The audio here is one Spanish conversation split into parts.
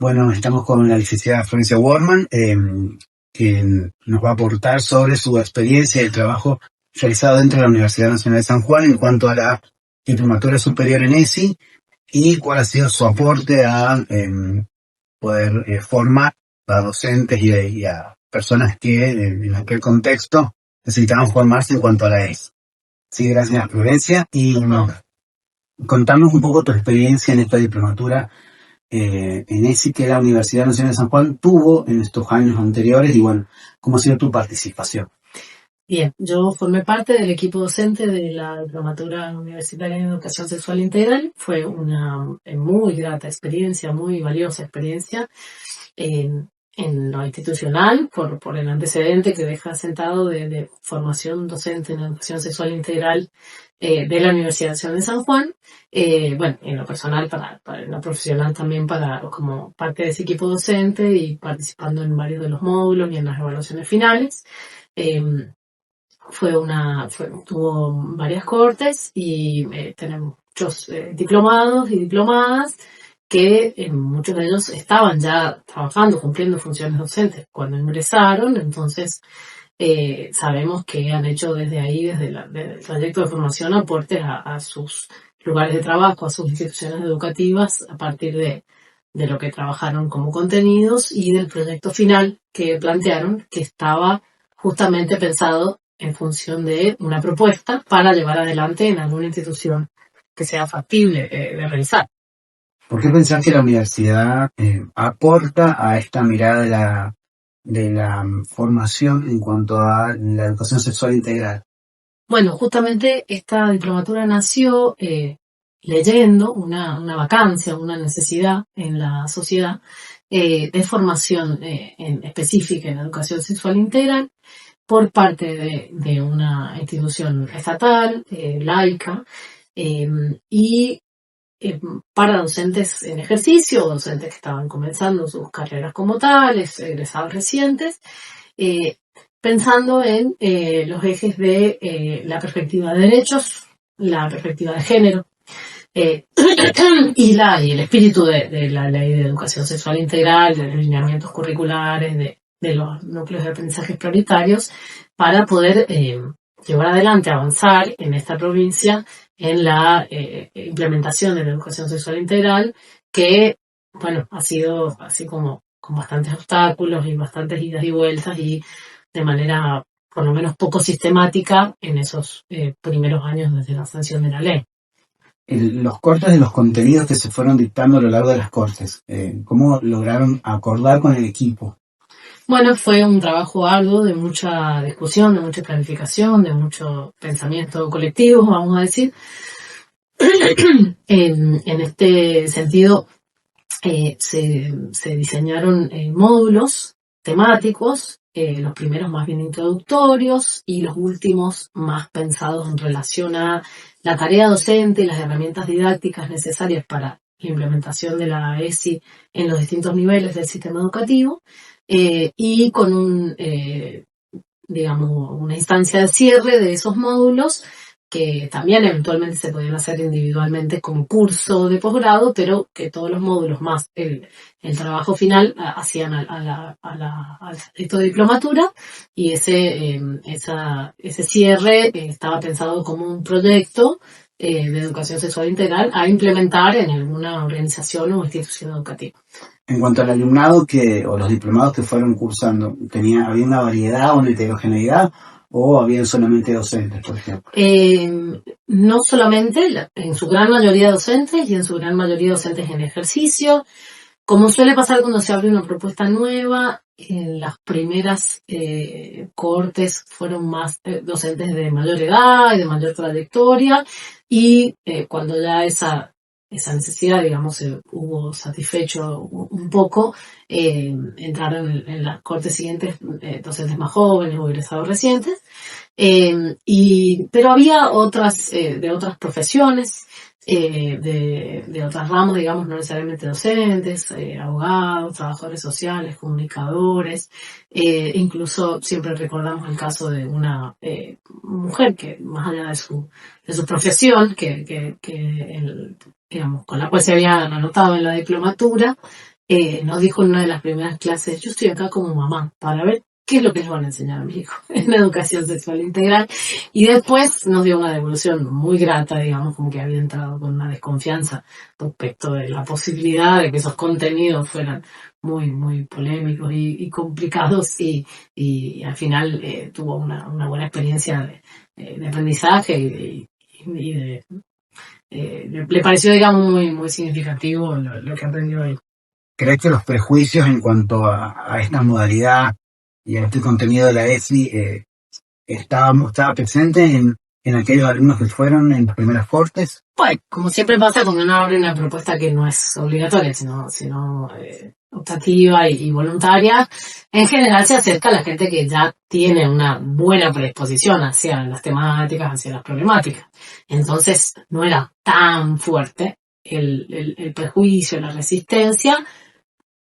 Bueno, estamos con la licenciada Florencia Worman, que nos va a aportar sobre su experiencia y el trabajo realizado dentro de la Universidad Nacional de San Juan en cuanto a la diplomatura superior en ESI y cuál ha sido su aporte a poder formar a docentes y a personas que en aquel contexto necesitaban formarse en cuanto a la ESI. Sí, gracias, Florencia. Y contanos un poco tu experiencia en esta diplomatura en ESI que la Universidad Nacional de San Juan tuvo en estos años anteriores y bueno, ¿cómo ha sido tu participación? Bien, yo formé parte del equipo docente de la diplomatura universitaria en educación sexual integral. Fue una muy grata experiencia, muy valiosa experiencia en lo institucional, por el antecedente que deja sentado de formación docente en educación sexual integral de la Universidad Nacional de San Juan. Bueno, en lo personal, en lo profesional también como parte de ese equipo docente y participando en varios de los módulos y en las evaluaciones finales. Tuvo varias cortes y tenemos muchos diplomados y diplomadas que muchos de ellos estaban ya trabajando, cumpliendo funciones docentes cuando ingresaron. Entonces sabemos que han hecho desde ahí, desde el trayecto de formación, aportes a sus lugares de trabajo, a sus instituciones educativas, a partir de lo que trabajaron como contenidos y del proyecto final que plantearon, que estaba justamente pensado en función de una propuesta para llevar adelante en alguna institución que sea factible de realizar. ¿Por qué pensás que la universidad aporta a esta mirada de la formación en cuanto a la educación sexual integral? Bueno, justamente esta diplomatura nació leyendo una vacancia, una necesidad en la sociedad de formación específica en educación sexual integral por parte de una institución estatal, laica, y para docentes en ejercicio, docentes que estaban comenzando sus carreras como tales, egresados recientes, pensando en los ejes de la perspectiva de derechos, la perspectiva de género, y el espíritu de la ley de educación sexual integral, de los lineamientos curriculares, de los núcleos de aprendizajes prioritarios, para poder llevar adelante, avanzar en esta provincia en la implementación de la educación sexual integral, que, bueno, ha sido así como con bastantes obstáculos y bastantes idas y vueltas y de manera por lo menos poco sistemática en esos primeros años desde la sanción de la ley. Los cortes de los contenidos que se fueron dictando a lo largo de las cortes, ¿cómo lograron acordar con el equipo? Bueno, fue un trabajo arduo de mucha discusión, de mucha planificación, de mucho pensamiento colectivo, vamos a decir. En este sentido, se diseñaron módulos temáticos, los primeros más bien introductorios y los últimos más pensados en relación a la tarea docente y las herramientas didácticas necesarias para la implementación de la ESI en los distintos niveles del sistema educativo, y con una instancia de cierre de esos módulos que también eventualmente se podían hacer individualmente como curso de posgrado, pero que todos los módulos más el trabajo final hacían al trayecto de diplomatura, y ese cierre estaba pensado como un proyecto de educación sexual integral a implementar en alguna organización o institución educativa. En cuanto al alumnado o los diplomados que fueron cursando, ¿había una variedad, una heterogeneidad o habían solamente docentes, por ejemplo? No solamente, en su gran mayoría docentes y en su gran mayoría docentes en ejercicio. Como suele pasar cuando se abre una propuesta nueva, en las primeras cohortes fueron más docentes de mayor edad y de mayor trayectoria, y cuando ya esa necesidad, digamos, hubo satisfecho un poco, entraron en las cohortes siguientes docentes más jóvenes o egresados recientes, pero había otras de otras profesiones, de otras ramas, digamos, no necesariamente docentes, abogados, trabajadores sociales, comunicadores, incluso siempre recordamos el caso de una mujer que, más allá de su profesión, digamos, con la cual se había anotado en la diplomatura, nos dijo en una de las primeras clases, yo estoy acá como mamá para ver qué es lo que les van a enseñar a mi hijo en educación sexual integral. Y después nos dio una devolución muy grata, digamos, como que había entrado con una desconfianza respecto de la posibilidad de que esos contenidos fueran muy, muy polémicos y complicados, y al final tuvo una buena experiencia de aprendizaje y le pareció, digamos, muy, muy significativo lo que aprendió ahí. ¿Crees que los prejuicios en cuanto a esta modalidad y a este contenido de la ESI estaba presente en aquellos alumnos que fueron en las primeras cortes? Pues, como siempre pasa cuando uno abre una propuesta que no es obligatoria, sino optativa y voluntaria, en general se acerca a la gente que ya tiene una buena predisposición hacia las temáticas, hacia las problemáticas. Entonces, no era tan fuerte el prejuicio, la resistencia,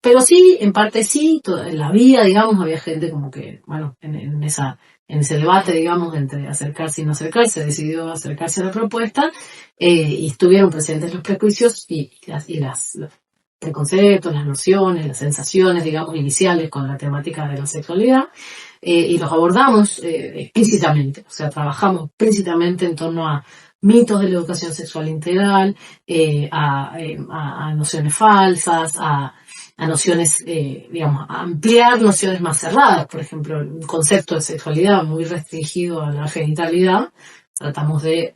pero sí, en parte sí, en la vida, digamos, había gente como que, bueno, en ese debate, digamos, entre acercarse y no acercarse, decidió acercarse a la propuesta, y estuvieron presentes los prejuicios y los preconceptos, las nociones, las sensaciones, digamos, iniciales con la temática de la sexualidad, y los abordamos explícitamente, o sea, trabajamos explícitamente en torno a mitos de la educación sexual integral, a nociones falsas, a nociones, digamos, a ampliar nociones más cerradas. Por ejemplo, un concepto de sexualidad muy restringido a la genitalidad, tratamos de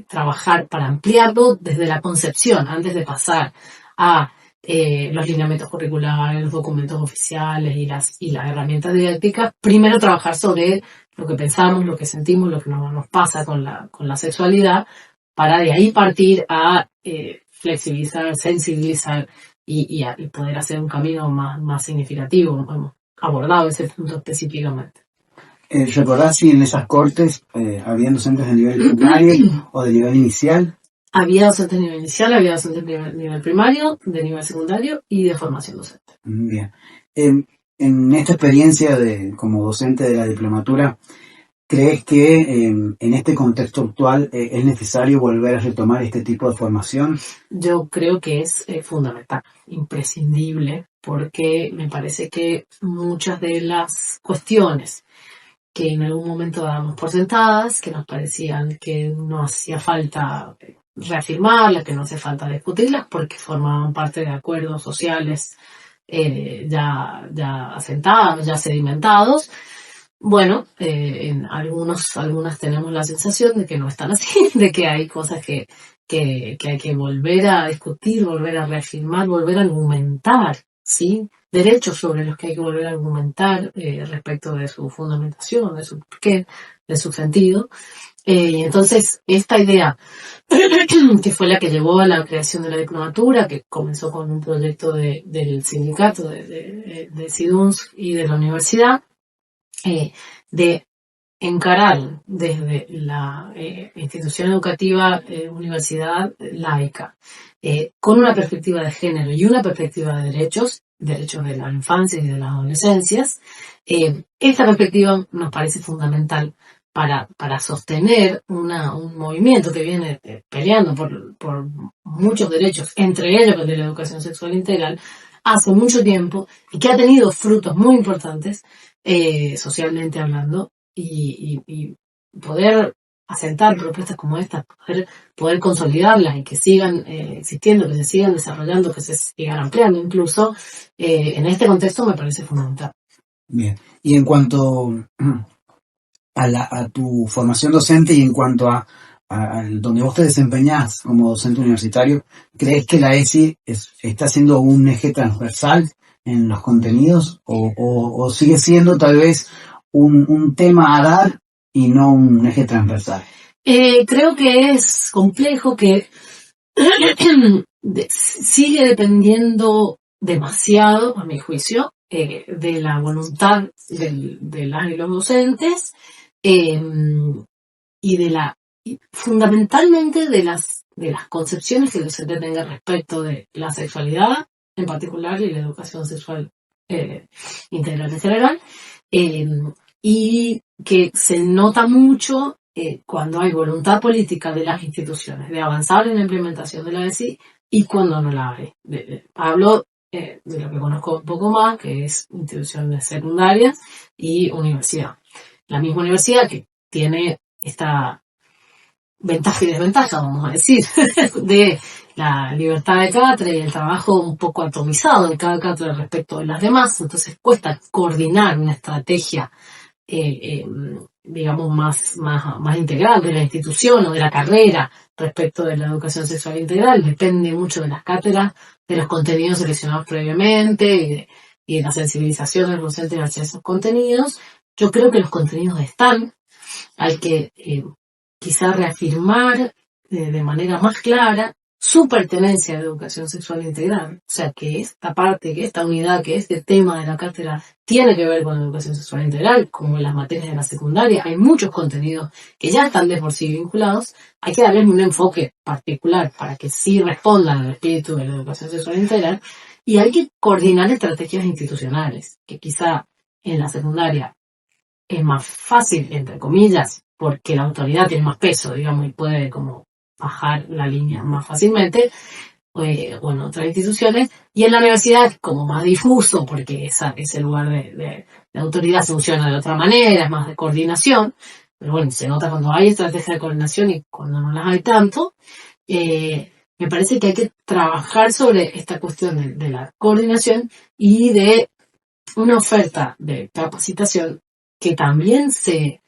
trabajar para ampliarlo desde la concepción, antes de pasar a los lineamientos curriculares, los documentos oficiales y las herramientas didácticas. Primero trabajar sobre lo que pensamos, lo que sentimos, lo que nos pasa con la sexualidad, para de ahí partir a flexibilizar, sensibilizar y poder hacer un camino más significativo. Hemos abordado ese punto específicamente. ¿Recordás si en esas cortes había docentes de nivel primario o de nivel inicial? Había docentes de nivel inicial, había docentes de nivel primario, de nivel secundario y de formación docente. Bien. En esta experiencia como docente de la diplomatura, ¿crees que en este contexto actual es necesario volver a retomar este tipo de formación? Yo creo que es fundamental, imprescindible, porque me parece que muchas de las cuestiones que en algún momento dábamos por sentadas, que nos parecían que no hacía falta reafirmarlas, que no hacía falta discutirlas, porque formaban parte de acuerdos sociales ya asentados, ya sedimentados. Bueno, en algunas tenemos la sensación de que no están así, de que hay cosas que hay que volver a discutir, volver a reafirmar, volver a argumentar, ¿sí? Derechos sobre los que hay que volver a argumentar respecto de su fundamentación, de su porqué, de su sentido. Entonces, esta idea, que fue la que llevó a la creación de la diplomatura, que comenzó con un proyecto del sindicato, de SIDUNS y de la universidad, de encarar desde la institución educativa, universidad laica, con una perspectiva de género y una perspectiva de derechos de la infancia y de las adolescencias. Esta perspectiva nos parece fundamental para sostener un movimiento que viene peleando por muchos derechos, entre ellos el de la educación sexual integral, hace mucho tiempo, y que ha tenido frutos muy importantes, socialmente hablando, y poder asentar propuestas como estas, poder consolidarlas y que sigan existiendo, que se sigan desarrollando, que se sigan ampliando incluso, en este contexto me parece fundamental. Bien, y en cuanto a tu formación docente y en cuanto a donde vos te desempeñás como docente universitario, ¿crees que la ESI está siendo un eje transversal en los contenidos o sigue siendo tal vez un tema a dar y no un eje transversal? Creo que es complejo, que sigue dependiendo demasiado, a mi juicio, de la voluntad de las y los docentes, y fundamentalmente de las concepciones que el docente tenga respecto de la sexualidad en particular y la educación sexual integral en general, y que se nota mucho cuando hay voluntad política de las instituciones de avanzar en la implementación de la ESI y cuando no la hay. Hablo de lo que conozco un poco más, que es instituciones secundarias y universidad. La misma universidad que tiene esta ventaja y desventaja, vamos a decir, de la libertad de cátedra y el trabajo un poco atomizado de cada cátedra respecto de las demás, entonces cuesta coordinar una estrategia digamos, más integral de la institución o de la carrera respecto de la educación sexual integral. Depende mucho de las cátedras, de los contenidos seleccionados previamente y de la sensibilización del docente hacia esos contenidos. Yo creo que los contenidos están, hay que quizá reafirmar de manera más clara su pertenencia a la educación sexual integral. O sea, que esta parte, que esta unidad, que este tema de la cátedra tiene que ver con la educación sexual integral, como en las materias de la secundaria. Hay muchos contenidos que ya están de por sí vinculados. Hay que darles un enfoque particular para que sí respondan al espíritu de la educación sexual integral. Y hay que coordinar estrategias institucionales, que quizá en la secundaria es más fácil, entre comillas, porque la autoridad tiene más peso, digamos, y puede como bajar la línea más fácilmente, o en otras instituciones, y en la universidad es como más difuso, porque ese lugar de autoridad funciona de otra manera, es más de coordinación, pero bueno, se nota cuando hay estrategia de coordinación y cuando no las hay tanto. Me parece que hay que trabajar sobre esta cuestión de la coordinación y de una oferta de capacitación que también se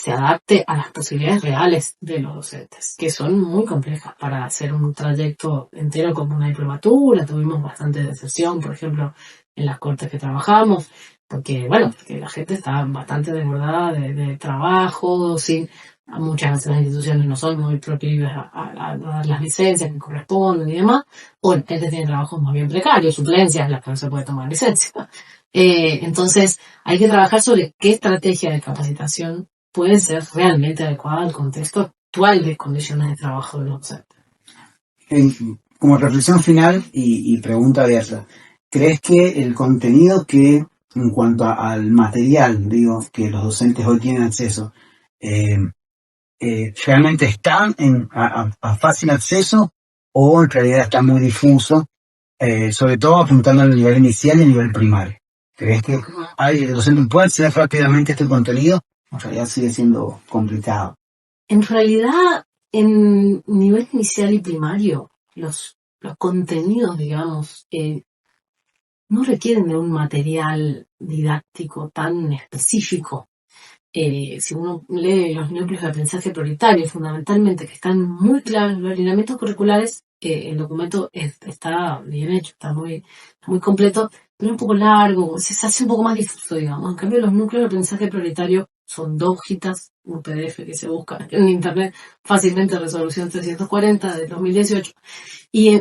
adapte a las posibilidades reales de los docentes, que son muy complejas para hacer un trayecto entero como una diplomatura. Tuvimos bastante deserción, por ejemplo, en las cortes que trabajamos, porque la gente está bastante desbordada de trabajo, sin muchas veces las instituciones no son muy proclives a dar las licencias que corresponden y demás, o la gente tiene trabajos más bien precarios, suplencias, las que no se puede tomar licencia. Entonces, hay que trabajar sobre qué estrategia de capacitación puede ser realmente adecuada al contexto actual de condiciones de trabajo de los docentes. Como reflexión final y pregunta abierta, ¿crees que el contenido que, en cuanto al material, digo, que los docentes hoy tienen acceso, realmente está a fácil acceso o en realidad está muy difuso, sobre todo apuntando al nivel inicial y al nivel primario? ¿Crees que el docente puede acceder rápidamente a este contenido? En realidad sigue siendo complicado. En realidad, en nivel inicial y primario, los contenidos, digamos, no requieren de un material didáctico tan específico. Si uno lee los núcleos de aprendizaje prioritario, fundamentalmente, que están muy claros en los lineamientos curriculares, el documento está bien hecho, está muy completo, pero un poco largo, se hace un poco más difuso, digamos. En cambio, los núcleos de aprendizaje prioritario son 2 hojitas, un PDF que se busca en internet fácilmente, resolución 340 de 2018, y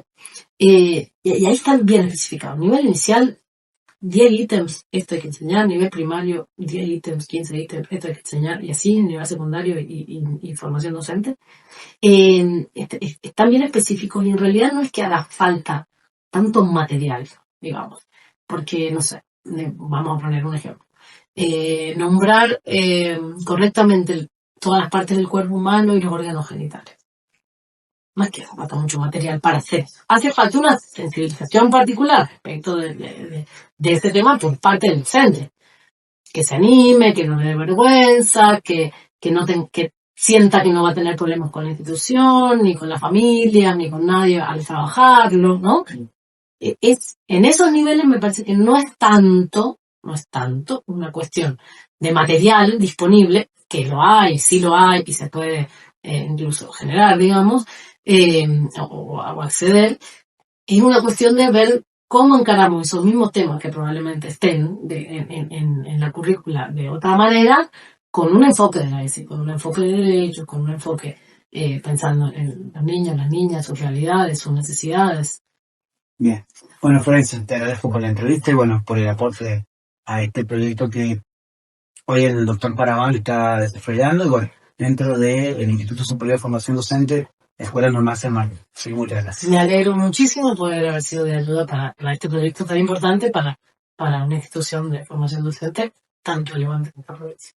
ahí están bien especificados. Nivel inicial, 10 ítems, esto hay que enseñar. Nivel primario, 10 ítems, 15 ítems, esto hay que enseñar. Y así, nivel secundario y formación docente. Están bien específicos y en realidad no es que haga falta tanto material, digamos. Porque, no sé, vamos a poner un ejemplo. Nombrar correctamente todas las partes del cuerpo humano y los órganos genitales. No es que hace falta mucho material para hacer. Hace falta una sensibilización particular respecto de este tema por parte del docente. Que se anime, que no le dé vergüenza, que sienta que no va a tener problemas con la institución, ni con la familia, ni con nadie al trabajarlo, ¿no? En esos niveles me parece que no es tanto una cuestión de material disponible, que sí lo hay, y se puede incluso generar, digamos, o acceder. Es una cuestión de ver cómo encaramos esos mismos temas que probablemente estén en la currícula de otra manera, con un enfoque de la ESI, con un enfoque de derechos, con un enfoque pensando en los niños, las niñas, sus realidades, sus necesidades. Bien. Bueno, Florencia, te agradezco por la entrevista y por el aporte a este proyecto que hoy el doctor Parabán está desarrollando dentro del Instituto Superior de Formación Docente, Escuela Normal San Marcos. Sí, muchas gracias. Me alegro muchísimo poder haber sido de ayuda para este proyecto tan importante para una institución de formación docente tan relevante como esta provincia.